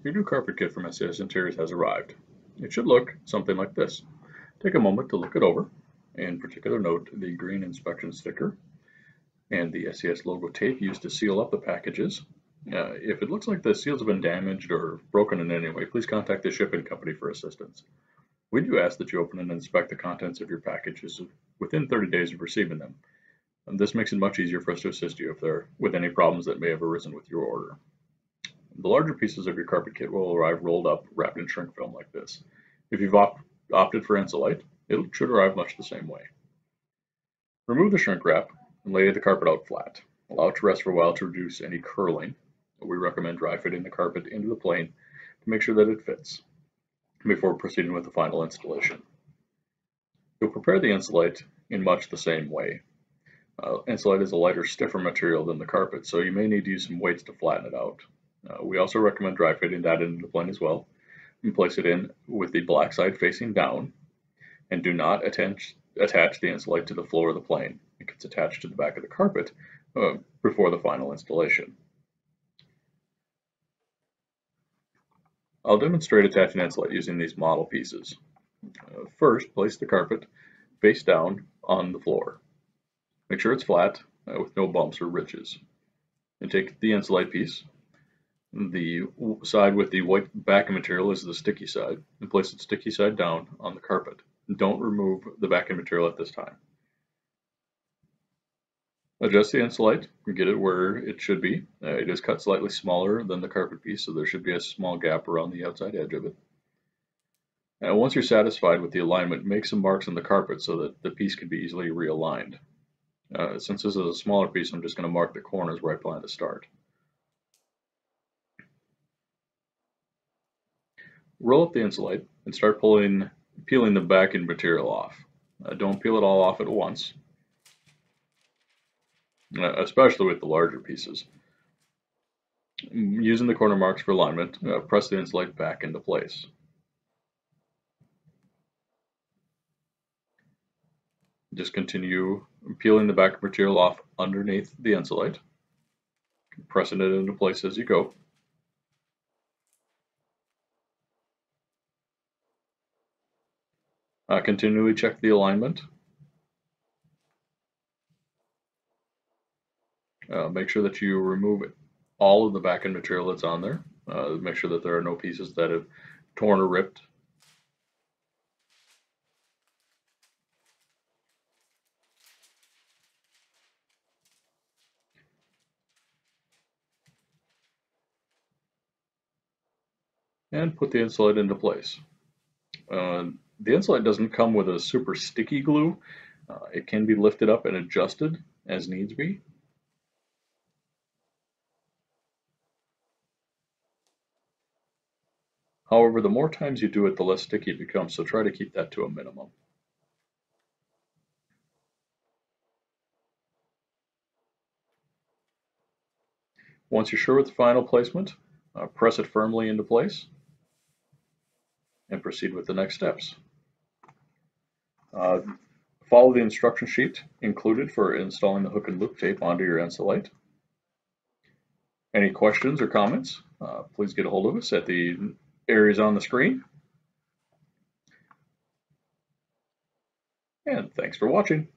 Your new carpet kit from SES Interiors has arrived. It should look something like this. Take a moment to look it over. In particular, note the green inspection sticker and the SES logo tape used to seal up the packages. If it looks like the seals have been damaged or broken in any way, please contact the shipping company for assistance. We do ask that you open and inspect the contents of your packages within 30 days of receiving them. And this makes it much easier for us to assist you if there are with any problems that may have arisen with your order. The larger pieces of your carpet kit will arrive rolled up, wrapped in shrink film like this. If you've opted for Ensolite, it should arrive much the same way. Remove the shrink wrap and lay the carpet out flat. Allow it to rest for a while to reduce any curling. We recommend dry fitting the carpet into the plane to make sure that it fits before proceeding with the final installation. You'll prepare the Ensolite in much the same way. Ensolite is a lighter, stiffer material than the carpet, so you may need to use some weights to flatten it out. We also recommend dry fitting that into the plane as well. You place it in with the black side facing down, and do not attach the Ensolite to the floor of the plane. It gets attached to the back of the carpet before the final installation. I'll demonstrate attaching Ensolite using these model pieces. First, place the carpet face down on the floor. Make sure it's flat with no bumps or ridges. And take the Ensolite piece. The side with the white backing material is the sticky side, and place its sticky side down on the carpet. Don't remove the backing material at this time. Adjust the Ensolite and get it where it should be. It is cut slightly smaller than the carpet piece, so there should be a small gap around the outside edge of it. And once you're satisfied with the alignment, make some marks on the carpet so that the piece can be easily realigned. Since this is a smaller piece, I'm just going to mark the corners where I plan to start. Roll up the Ensolite and start peeling the backing material off. Don't peel it all off at once, especially with the larger pieces. Using the corner marks for alignment, press the Ensolite back into place. Just continue peeling the back material off underneath the Ensolite, pressing it into place as you go. Continually check the alignment. Make sure that you remove all of the backing material that's on there. Make sure that there are no pieces that have torn or ripped. And put the Ensolite into place. The Ensolite doesn't come with a super sticky glue. It can be lifted up and adjusted as needs be. However, the more times you do it, the less sticky it becomes, so try to keep that to a minimum. Once you're sure with the final placement, press it firmly into place and proceed with the next steps. Follow the instruction sheet included for installing the hook and loop tape onto your Ensolite. Any questions or comments, please get a hold of us at the areas on the screen. And thanks for watching.